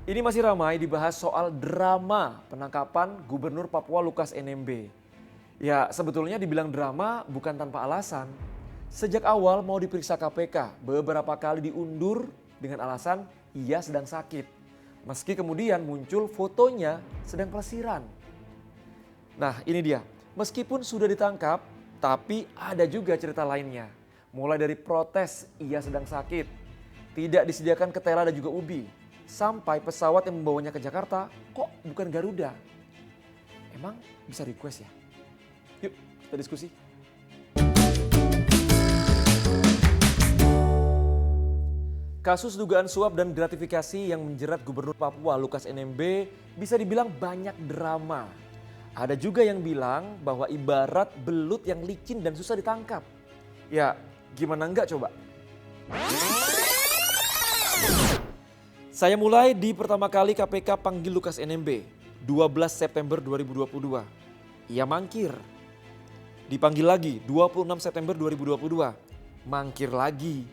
Ini masih ramai dibahas soal drama penangkapan Gubernur Papua Lukas NMB. Ya, sebetulnya dibilang drama bukan tanpa alasan. Sejak awal mau diperiksa KPK, beberapa kali diundur dengan alasan ia sedang sakit. Meski kemudian muncul fotonya sedang pelesiran. Nah, ini dia. Meskipun sudah ditangkap, tapi ada juga cerita lainnya. Mulai dari protes ia sedang sakit, tidak disediakan ketela dan juga ubi. Sampai pesawat yang membawanya ke Jakarta kok bukan Garuda. Emang bisa request ya? Yuk kita diskusi. Kasus dugaan suap dan gratifikasi yang menjerat Gubernur Papua Lukas NMB bisa dibilang banyak drama. Ada juga yang bilang bahwa ibarat belut yang licin dan susah ditangkap. Ya gimana enggak coba? Saya mulai di pertama kali KPK panggil Lukas NMB, 12 September 2022. Ia mangkir. Dipanggil lagi 26 September 2022. Mangkir lagi.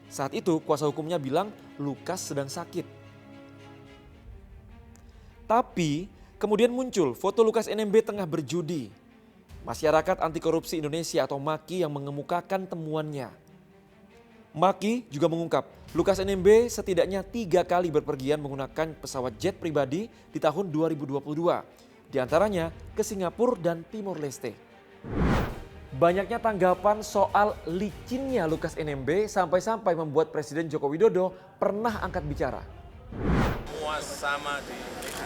Saat itu kuasa hukumnya bilang Lukas sedang sakit. Tapi kemudian muncul foto Lukas NMB tengah berjudi. Masyarakat Anti Korupsi Indonesia atau MAKI yang mengemukakan temuannya. MAKI juga mengungkap Lukas NMB setidaknya 3 kali berpergian menggunakan pesawat jet pribadi di tahun 2022. Di antaranya ke Singapura dan Timor Leste. Banyaknya tanggapan soal licinnya Lukas NMB sampai-sampai membuat Presiden Joko Widodo pernah angkat bicara. Semua sama di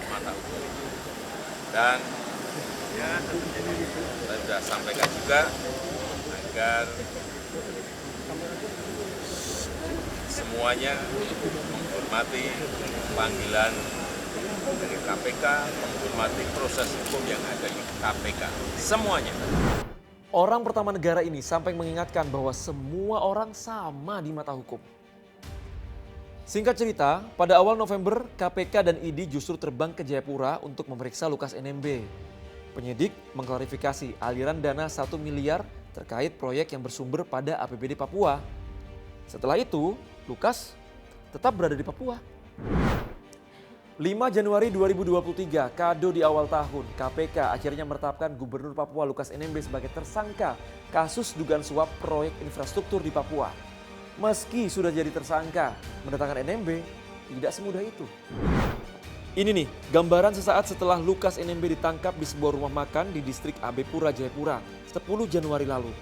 mata hukum. Dan saya sudah sampaikan juga agar semuanya menghormati panggilan dari KPK, menghormati proses hukum yang ada di KPK. Semuanya. Orang pertama negara ini sampai mengingatkan bahwa semua orang sama di mata hukum. Singkat cerita, pada awal November KPK dan ID justru terbang ke Jayapura untuk memeriksa Lukas NMB. Penyidik mengklarifikasi aliran dana 1 miliar terkait proyek yang bersumber pada APBD Papua. Setelah itu, Lukas tetap berada di Papua. 5 Januari 2023, kado di awal tahun, KPK akhirnya menetapkan Gubernur Papua Lukas NMB sebagai tersangka kasus dugaan suap proyek infrastruktur di Papua. Meski sudah jadi tersangka, mendatangkan NMB tidak semudah itu. Ini nih, gambaran sesaat setelah Lukas NMB ditangkap di sebuah rumah makan di distrik AB Pura, Jayapura, 10 Januari lalu.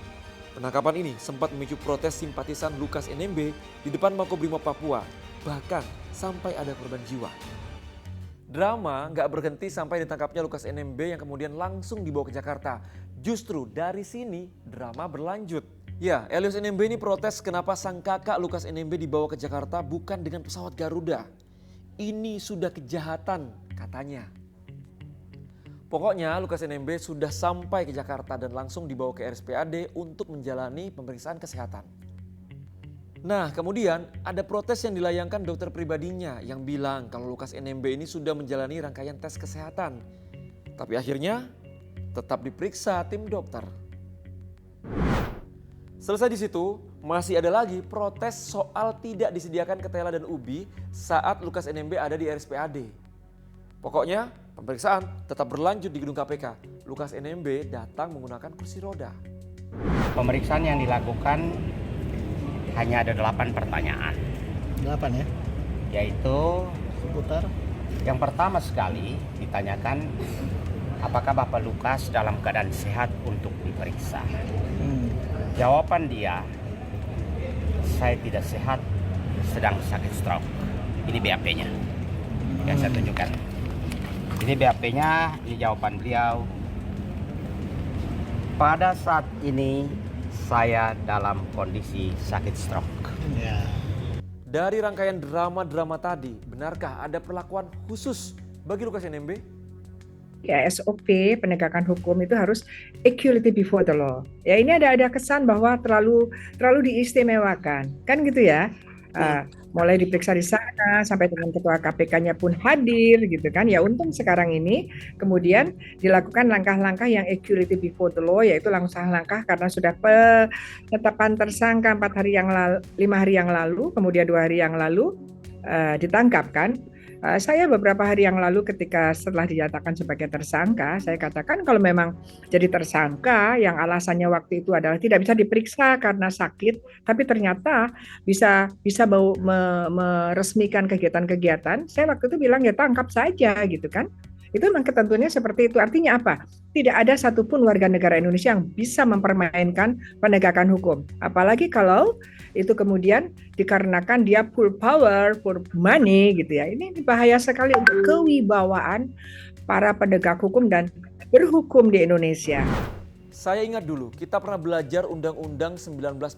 Penangkapan ini sempat memicu protes simpatisan Lukas NMB di depan Makobrimob Papua, bahkan sampai ada korban jiwa. Drama nggak berhenti sampai ditangkapnya Lukas NMB yang kemudian langsung dibawa ke Jakarta. Justru dari sini drama berlanjut. Ya, Elius NMB ini protes kenapa sang kakak Lukas NMB dibawa ke Jakarta bukan dengan pesawat Garuda. Ini sudah kejahatan katanya. Pokoknya Lukas NMB sudah sampai ke Jakarta dan langsung dibawa ke RSPAD untuk menjalani pemeriksaan kesehatan. Nah kemudian ada protes yang dilayangkan dokter pribadinya yang bilang kalau Lukas NMB ini sudah menjalani rangkaian tes kesehatan. Tapi akhirnya tetap diperiksa tim dokter. Selesai di situ masih ada lagi protes soal tidak disediakan ketela dan ubi saat Lukas NMB ada di RSPAD. Pokoknya pemeriksaan tetap berlanjut di gedung KPK. Lukas NMB datang menggunakan kursi roda. Pemeriksaan yang dilakukan hanya ada 8 pertanyaan. 8 ya? Yaitu Seputar yang pertama sekali ditanyakan apakah Bapak Lukas dalam keadaan sehat untuk diperiksa. Jawaban dia, saya tidak sehat, sedang sakit stroke. Ini BAP-nya yang saya tunjukkan. Ini BAP-nya, ini jawaban beliau. Pada saat ini saya dalam kondisi sakit stroke. ya. Dari rangkaian drama-drama tadi, benarkah ada perlakuan khusus bagi Lukas NMB? Ya, SOP penegakan hukum itu harus equality before the law. Ya, ini ada kesan bahwa terlalu diistimewakan, kan gitu ya. Mulai diperiksa di sana sampai dengan ketua KPK-nya pun hadir gitu kan. Ya untung sekarang ini kemudian dilakukan langkah-langkah yang equality before the law, yaitu langkah-langkah karena sudah penetapan tersangka 5 hari yang lalu, kemudian 2 hari yang lalu ditangkap kan. Saya beberapa hari yang lalu ketika setelah dinyatakan sebagai tersangka, saya katakan kalau memang jadi tersangka yang alasannya waktu itu adalah tidak bisa diperiksa karena sakit, tapi ternyata bisa meresmikan kegiatan-kegiatan, saya waktu itu bilang ya tangkap saja gitu kan. Itu memang ketentuannya seperti itu. Artinya apa? Tidak ada satupun warga negara Indonesia yang bisa mempermainkan penegakan hukum. Apalagi kalau itu kemudian dikarenakan dia full power, full money gitu ya. Ini bahaya sekali untuk kewibawaan para penegak hukum dan berhukum di Indonesia. Saya ingat dulu, kita pernah belajar Undang-Undang 1945.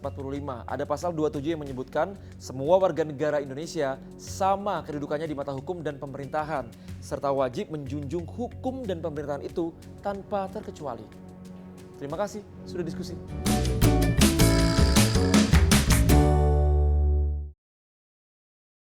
Ada pasal 27 yang menyebutkan semua warga negara Indonesia sama kedudukannya di mata hukum dan pemerintahan, serta wajib menjunjung hukum dan pemerintahan itu tanpa terkecuali. Terima kasih sudah diskusi.